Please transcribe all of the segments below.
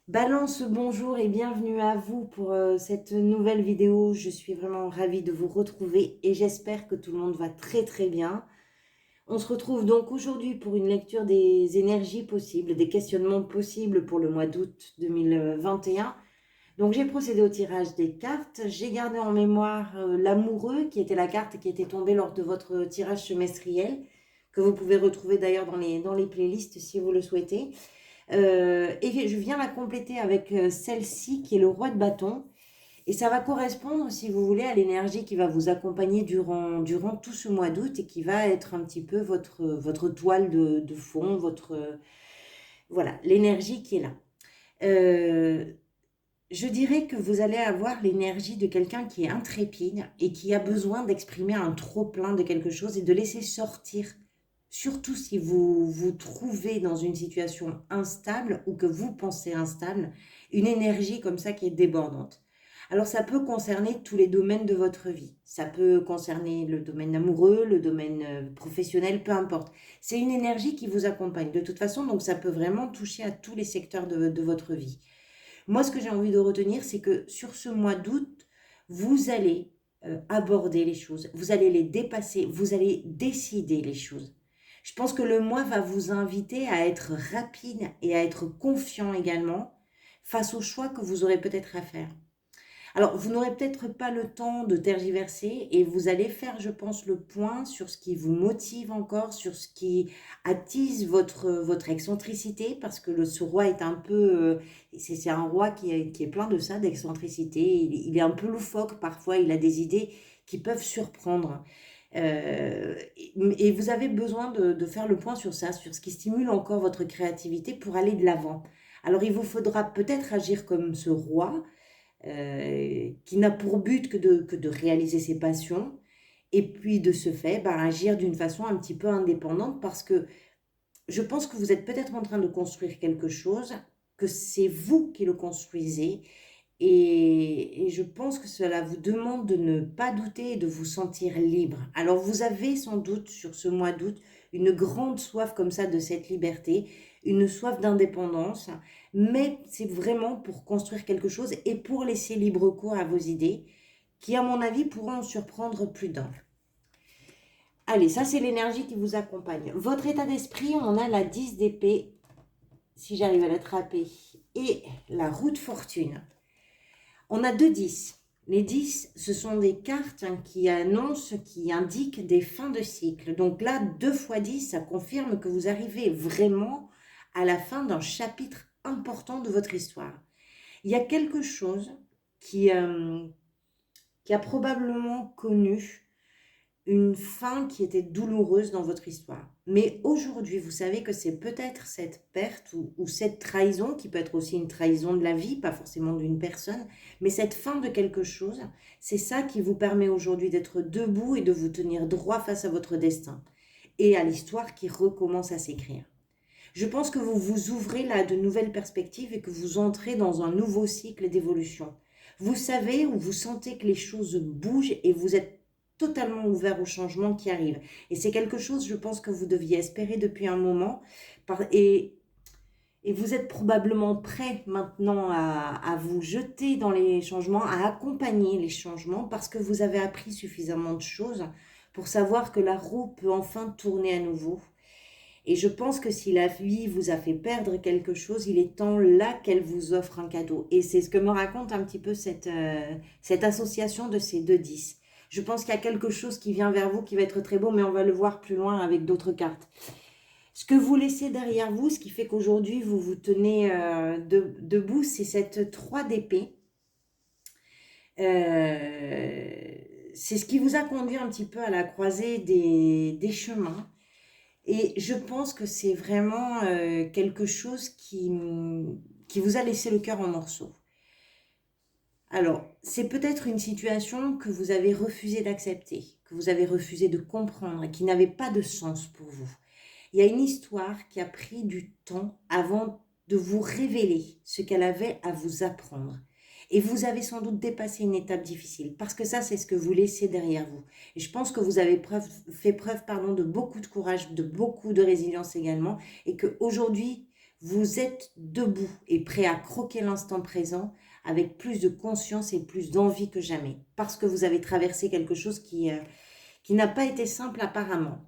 Balance, bonjour et bienvenue à vous pour cette nouvelle vidéo. Je suis vraiment ravie de vous retrouver et j'espère que tout le monde va très très bien. On se retrouve donc aujourd'hui pour une lecture des énergies possibles, des questionnements possibles pour le mois d'août 2021. Donc j'ai procédé au tirage des cartes. J'ai gardé en mémoire l'amoureux qui était la carte qui était tombée lors de votre tirage semestriel, que vous pouvez retrouver d'ailleurs dans les playlists si vous le souhaitez. Et je viens la compléter avec celle-ci qui est le roi de bâton. Et ça va correspondre, si vous voulez, à l'énergie qui va vous accompagner durant tout ce mois d'août et qui va être un petit peu votre toile de fond, voilà, l'énergie qui est là. Euh, je dirais que vous allez avoir l'énergie de quelqu'un qui est intrépide et qui a besoin d'exprimer un trop-plein de quelque chose et de laisser sortir, surtout si vous vous trouvez dans une situation instable ou que vous pensez instable, une énergie comme ça qui est débordante. Alors ça peut concerner tous les domaines de votre vie. Ça peut concerner le domaine amoureux, le domaine professionnel, peu importe. C'est une énergie qui vous accompagne de toute façon, donc ça peut vraiment toucher à tous les secteurs de votre vie. Moi, ce que j'ai envie de retenir, c'est que sur ce mois d'août, vous allez aborder les choses, vous allez les dépasser, vous allez décider les choses. Je pense que le mois va vous inviter à être rapide et à être confiant également face aux choix que vous aurez peut-être à faire. Alors, vous n'aurez peut-être pas le temps de tergiverser et vous allez faire, je pense, le point sur ce qui vous motive encore, sur ce qui attise votre excentricité, parce que ce roi est un peu, c'est un roi qui est plein de ça, d'excentricité. Il est un peu loufoque parfois, il a des idées qui peuvent surprendre. Et vous avez besoin de faire le point sur ça, sur ce qui stimule encore votre créativité pour aller de l'avant. Alors, il vous faudra peut-être agir comme ce roi, qui n'a pour but que de réaliser ses passions, et puis de ce fait, bah, agir d'une façon un petit peu indépendante, parce que je pense que vous êtes peut-être en train de construire quelque chose, que c'est vous qui le construisez, et je pense que cela vous demande de ne pas douter et de vous sentir libre. Alors vous avez sans doute sur ce mois d'août une grande soif comme ça de cette liberté, une soif d'indépendance, mais c'est vraiment pour construire quelque chose et pour laisser libre cours à vos idées qui, à mon avis, pourront en surprendre plus d'un. Allez, ça c'est l'énergie qui vous accompagne. Votre état d'esprit, on a la 10 d'épée, si j'arrive à l'attraper, et la roue de fortune. On a deux 10. Les 10, ce sont des cartes qui annoncent, qui indiquent des fins de cycle. Donc là, 2 fois 10, ça confirme que vous arrivez vraiment à la fin d'un chapitre important de votre histoire. Il y a quelque chose qui, euh, qui a probablement connu une fin qui était douloureuse dans votre histoire. Mais aujourd'hui, vous savez que c'est peut-être cette perte ou cette trahison, qui peut être aussi une trahison de la vie, pas forcément d'une personne, mais cette fin de quelque chose, c'est ça qui vous permet aujourd'hui d'être debout et de vous tenir droit face à votre destin et à l'histoire qui recommence à s'écrire. Je pense que vous vous ouvrez là à de nouvelles perspectives et que vous entrez dans un nouveau cycle d'évolution. Vous savez ou vous sentez que les choses bougent et vous êtes totalement ouvert au changement qui arrive. Et c'est quelque chose, je pense, que vous deviez espérer depuis un moment. Et vous êtes probablement prêt maintenant à vous jeter dans les changements, à accompagner les changements, parce que vous avez appris suffisamment de choses pour savoir que la roue peut enfin tourner à nouveau. Et je pense que si la vie vous a fait perdre quelque chose, il est temps là qu'elle vous offre un cadeau. Et c'est ce que me raconte un petit peu cette association de ces deux 10. Je pense qu'il y a quelque chose qui vient vers vous qui va être très beau, mais on va le voir plus loin avec d'autres cartes. Ce que vous laissez derrière vous, ce qui fait qu'aujourd'hui vous vous tenez debout, c'est cette 3 d'épée. Euh, c'est ce qui vous a conduit un petit peu à la croisée des chemins. Et je pense que c'est vraiment quelque chose qui vous a laissé le cœur en morceaux. Alors, c'est peut-être une situation que vous avez refusé d'accepter, que vous avez refusé de comprendre et qui n'avait pas de sens pour vous. Il y a une histoire qui a pris du temps avant de vous révéler ce qu'elle avait à vous apprendre. Et vous avez sans doute dépassé une étape difficile, parce que ça, c'est ce que vous laissez derrière vous. Et je pense que vous avez fait preuve de beaucoup de courage, de beaucoup de résilience également, et qu'aujourd'hui, vous êtes debout et prêt à croquer l'instant présent avec plus de conscience et plus d'envie que jamais, parce que vous avez traversé quelque chose qui n'a pas été simple apparemment.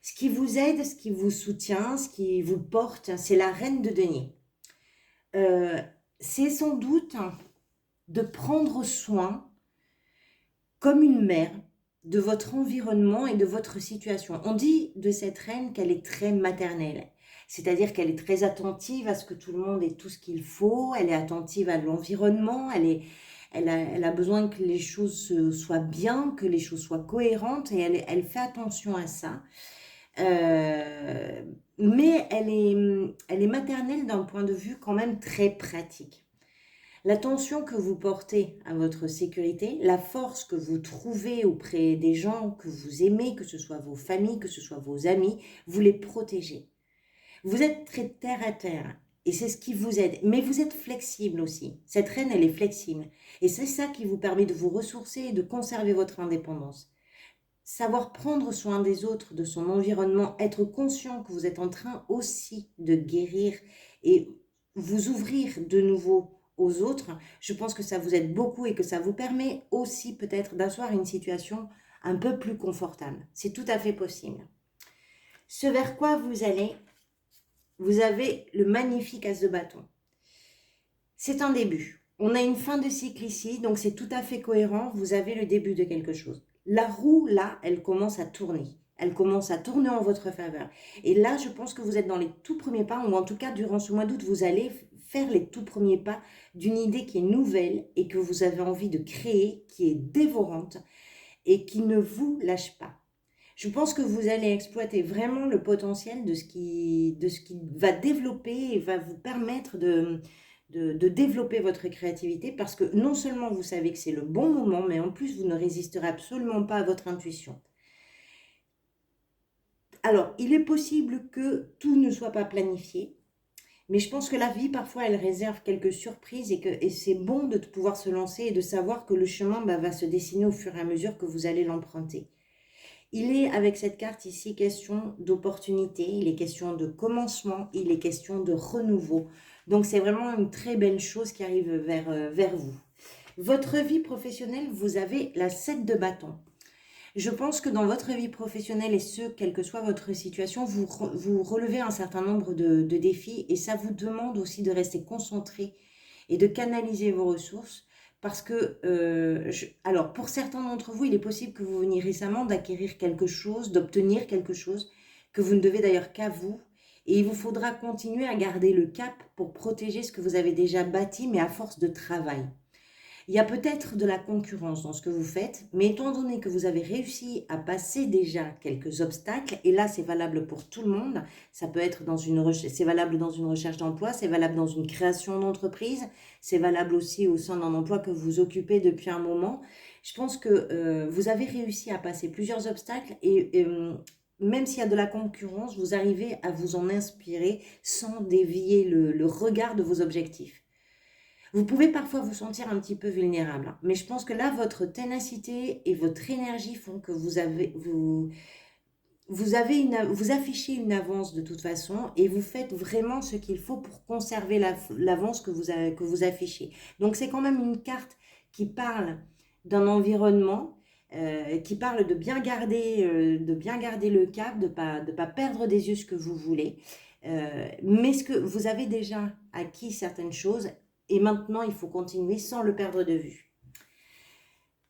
Ce qui vous aide, ce qui vous soutient, ce qui vous porte, c'est la reine de denier. C'est sans doute de prendre soin, comme une mère, de votre environnement et de votre situation. On dit de cette reine qu'elle est très maternelle, c'est-à-dire qu'elle est très attentive à ce que tout le monde ait tout ce qu'il faut, elle est attentive à l'environnement, elle a besoin que les choses soient bien, que les choses soient cohérentes, et elle fait attention à ça. Mais elle est maternelle d'un point de vue quand même très pratique. L'attention que vous portez à votre sécurité, la force que vous trouvez auprès des gens que vous aimez, que ce soit vos familles, que ce soit vos amis, vous les protégez. Vous êtes très terre à terre et c'est ce qui vous aide. Mais vous êtes flexible aussi. Cette reine, elle est flexible. Et c'est ça qui vous permet de vous ressourcer et de conserver votre indépendance. Savoir prendre soin des autres, de son environnement, être conscient que vous êtes en train aussi de guérir et vous ouvrir de nouveau aux autres, je pense que ça vous aide beaucoup et que ça vous permet aussi peut-être d'asseoir une situation un peu plus confortable. C'est tout à fait possible. Ce vers quoi vous allez, vous avez le magnifique as de bâton. C'est un début. On a une fin de cycle ici, donc c'est tout à fait cohérent. Vous avez le début de quelque chose. La roue, là, elle commence à tourner. Elle commence à tourner en votre faveur. Et là, je pense que vous êtes dans les tout premiers pas, ou en tout cas, durant ce mois d'août, vous allez faire les tout premiers pas d'une idée qui est nouvelle et que vous avez envie de créer, qui est dévorante et qui ne vous lâche pas. Je pense que vous allez exploiter vraiment le potentiel de ce qui va développer et va vous permettre de développer votre créativité, parce que non seulement vous savez que c'est le bon moment, mais en plus vous ne résisterez absolument pas à votre intuition. Alors, il est possible que tout ne soit pas planifié, mais je pense que la vie, parfois, elle réserve quelques surprises et c'est bon de pouvoir se lancer et de savoir que le chemin va se dessiner au fur et à mesure que vous allez l'emprunter. Il est, avec cette carte ici, question d'opportunité, il est question de commencement, il est question de renouveau. Donc, c'est vraiment une très belle chose qui arrive vers vous. Votre vie professionnelle, vous avez la 7 de bâton. Je pense que dans votre vie professionnelle, et ce, quelle que soit votre situation, vous relevez un certain nombre de défis et ça vous demande aussi de rester concentré et de canaliser vos ressources. Parce que, alors, pour certains d'entre vous, il est possible que vous veniez récemment d'acquérir quelque chose, d'obtenir quelque chose, que vous ne devez d'ailleurs qu'à vous. Et il vous faudra continuer à garder le cap pour protéger ce que vous avez déjà bâti, mais à force de travail. Il y a peut-être de la concurrence dans ce que vous faites, mais étant donné que vous avez réussi à passer déjà quelques obstacles, et là c'est valable pour tout le monde, ça peut être c'est valable dans une recherche d'emploi, c'est valable dans une création d'entreprise, c'est valable aussi au sein d'un emploi que vous occupez depuis un moment. Je pense que vous avez réussi à passer plusieurs obstacles et même s'il y a de la concurrence, vous arrivez à vous en inspirer sans dévier le regard de vos objectifs. Vous pouvez parfois vous sentir un petit peu vulnérable, mais je pense que là, votre ténacité et votre énergie font que vous affichez une avance de toute façon et vous faites vraiment ce qu'il faut pour conserver l'avance que vous affichez. Donc, c'est quand même une carte qui parle d'un environnement, qui parle de bien garder le cap, de pas perdre des yeux ce que vous voulez. Mais ce que vous avez déjà acquis certaines choses et maintenant il faut continuer sans le perdre de vue.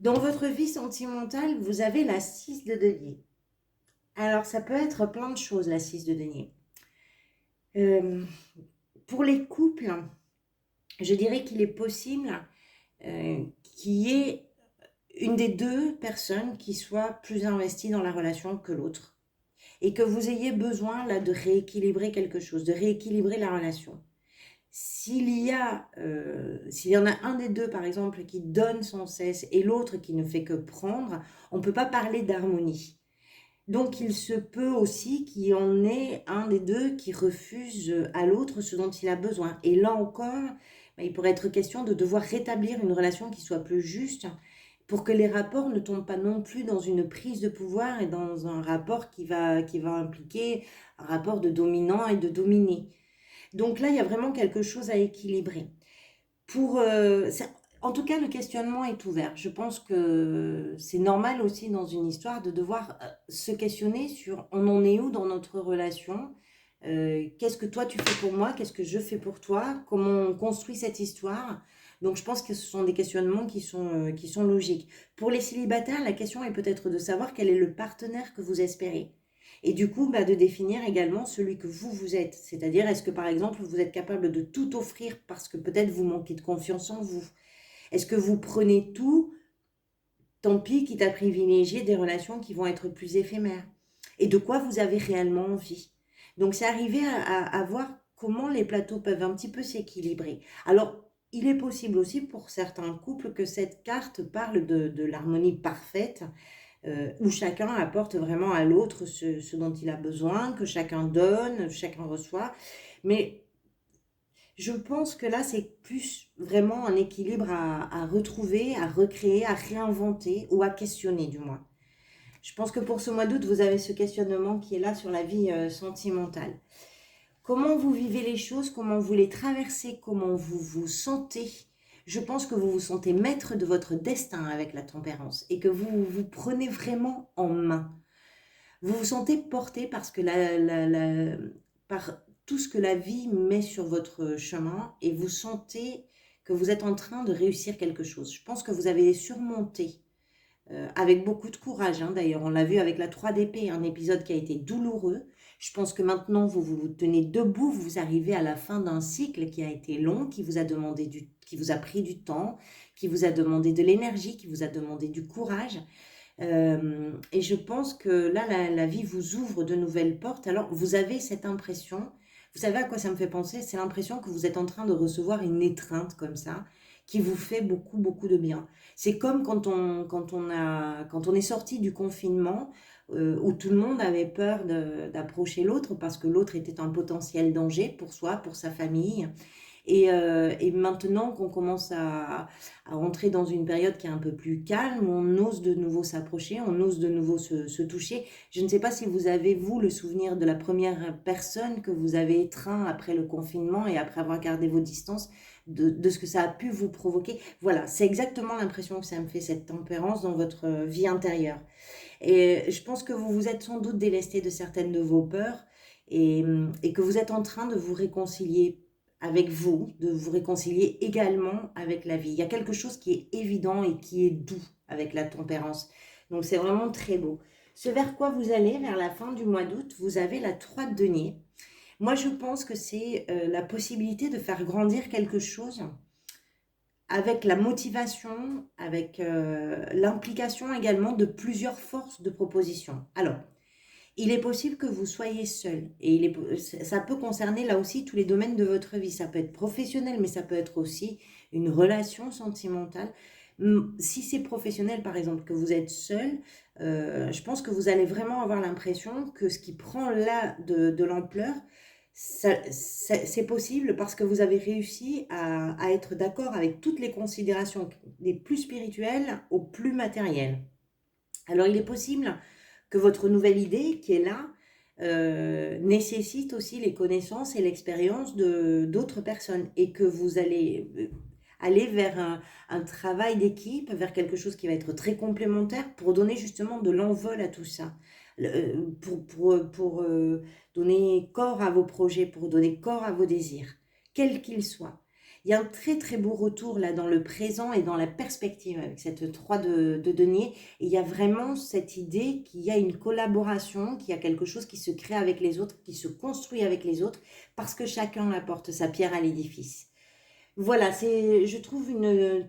Dans votre vie sentimentale, vous avez la 6 de denier. Alors ça peut être plein de choses, la 6 de denier. Pour les couples, je dirais qu'il est possible qu'il y ait une des deux personnes qui soit plus investie dans la relation que l'autre et que vous ayez besoin là de rééquilibrer quelque chose, de rééquilibrer la relation. S'il y en a un des deux, par exemple, qui donne sans cesse et l'autre qui ne fait que prendre, on ne peut pas parler d'harmonie. Donc, il se peut aussi qu'il y en ait un des deux qui refuse à l'autre ce dont il a besoin. Et là encore, il pourrait être question de devoir rétablir une relation qui soit plus juste pour que les rapports ne tombent pas non plus dans une prise de pouvoir et dans un rapport qui va impliquer un rapport de dominant et de dominé. Donc là, il y a vraiment quelque chose à équilibrer. En tout cas, le questionnement est ouvert. Je pense que c'est normal aussi dans une histoire de devoir se questionner sur on en est où dans notre relation. Qu'est-ce que toi tu fais pour moi, qu'est-ce que je fais pour toi, comment on construit cette histoire. Donc je pense que ce sont des questionnements qui sont logiques. Pour les célibataires, la question est peut-être de savoir quel est le partenaire que vous espérez. Et du coup, bah, de définir également celui que vous êtes. C'est-à-dire, est-ce que par exemple, vous êtes capable de tout offrir parce que peut-être vous manquez de confiance en vous? Est-ce que vous prenez tout, tant pis, quitte à privilégier des relations qui vont être plus éphémères? Et de quoi vous avez réellement envie? Donc, c'est arriver à voir comment les plateaux peuvent un petit peu s'équilibrer. Alors, il est possible aussi pour certains couples que cette carte parle de l'harmonie parfaite, où chacun apporte vraiment à l'autre ce dont il a besoin, que chacun donne, chacun reçoit. Mais je pense que là, c'est plus vraiment un équilibre à retrouver, à recréer, à réinventer ou à questionner du moins. Je pense que pour ce mois d'août, vous avez ce questionnement qui est là sur la vie sentimentale. Comment vous vivez les choses, comment vous les traversez, comment vous vous sentez. Je pense que vous vous sentez maître de votre destin avec la tempérance et que vous vous prenez vraiment en main. Vous vous sentez porté parce que par tout ce que la vie met sur votre chemin et vous sentez que vous êtes en train de réussir quelque chose. Je pense que vous avez surmonté avec beaucoup de courage. Hein. D'ailleurs, on l'a vu avec la 3 d'épée, un épisode qui a été douloureux. Je pense que maintenant, vous vous tenez debout, vous arrivez à la fin d'un cycle qui a été long, qui vous a qui vous a pris du temps, qui vous a demandé de l'énergie, qui vous a demandé du courage. Et je pense que là, la vie vous ouvre de nouvelles portes. Alors, vous avez cette impression, vous savez à quoi ça me fait penser? C'est l'impression que vous êtes en train de recevoir une étreinte comme ça, qui vous fait beaucoup, beaucoup de bien. C'est comme quand on est sorti du confinement, où tout le monde avait peur d'approcher l'autre parce que l'autre était un potentiel danger pour soi, pour sa famille. Et maintenant qu'on commence à rentrer dans une période qui est un peu plus calme, on ose de nouveau s'approcher, on ose de nouveau se toucher. Je ne sais pas si vous avez, vous, le souvenir de la première personne que vous avez étreint après le confinement et après avoir gardé vos distances, de ce que ça a pu vous provoquer. Voilà, c'est exactement l'impression que ça me fait, cette tempérance dans votre vie intérieure. Et je pense que vous vous êtes sans doute délesté de certaines de vos peurs et que vous êtes en train de vous réconcilier avec vous, de vous réconcilier également avec la vie. Il y a quelque chose qui est évident et qui est doux avec la tempérance. Donc c'est vraiment très beau. Ce vers quoi vous allez, vers la fin du mois d'août, vous avez la 3 de denier. Moi, je pense que c'est la possibilité de faire grandir quelque chose avec la motivation, avec l'implication également de plusieurs forces de proposition. Alors, il est possible que vous soyez seul et ça peut concerner là aussi tous les domaines de votre vie. Ça peut être professionnel, mais ça peut être aussi une relation sentimentale. Si c'est professionnel, par exemple, que vous êtes seul, je pense que vous allez vraiment avoir l'impression que ce qui prend là de l'ampleur, c'est possible parce que vous avez réussi à être d'accord avec toutes les considérations, des plus spirituelles aux plus matérielles. Alors, il est possible que votre nouvelle idée qui est là nécessite aussi les connaissances et l'expérience d'autres personnes et que vous allez aller vers un travail d'équipe, vers quelque chose qui va être très complémentaire pour donner justement de l'envol à tout ça, pour donner corps à vos projets, pour donner corps à vos désirs, quels qu'ils soient. Il y a un très très beau retour là dans le présent et dans la perspective avec cette 3 de denier. Et il y a vraiment cette idée qu'il y a une collaboration, qu'il y a quelque chose qui se crée avec les autres, qui se construit avec les autres, parce que chacun apporte sa pierre à l'édifice. Voilà, je trouve un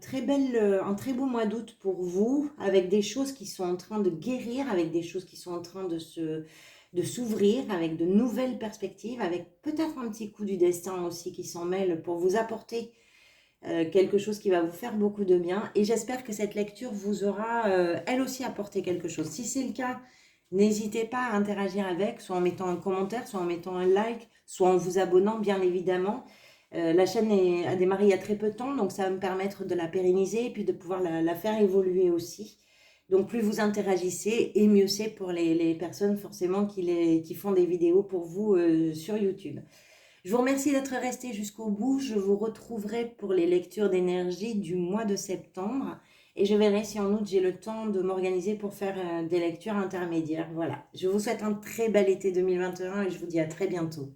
très beau mois d'août pour vous, avec des choses qui sont en train de guérir, avec des choses qui sont en train de s'ouvrir, avec de nouvelles perspectives, avec peut-être un petit coup du destin aussi qui s'en mêle pour vous apporter quelque chose qui va vous faire beaucoup de bien. Et j'espère que cette lecture vous aura, elle aussi, apporté quelque chose. Si c'est le cas, n'hésitez pas à interagir avec, soit en mettant un commentaire, soit en mettant un like, soit en vous abonnant, bien évidemment. La chaîne a démarré il y a très peu de temps, donc ça va me permettre de la pérenniser et puis de pouvoir la faire évoluer aussi. Donc plus vous interagissez, et mieux c'est pour les personnes forcément qui font des vidéos pour vous sur YouTube. Je vous remercie d'être resté jusqu'au bout. Je vous retrouverai pour les lectures d'énergie du mois de septembre. Et je verrai si en août j'ai le temps de m'organiser pour faire des lectures intermédiaires. Voilà. Je vous souhaite un très bel été 2021 et je vous dis à très bientôt.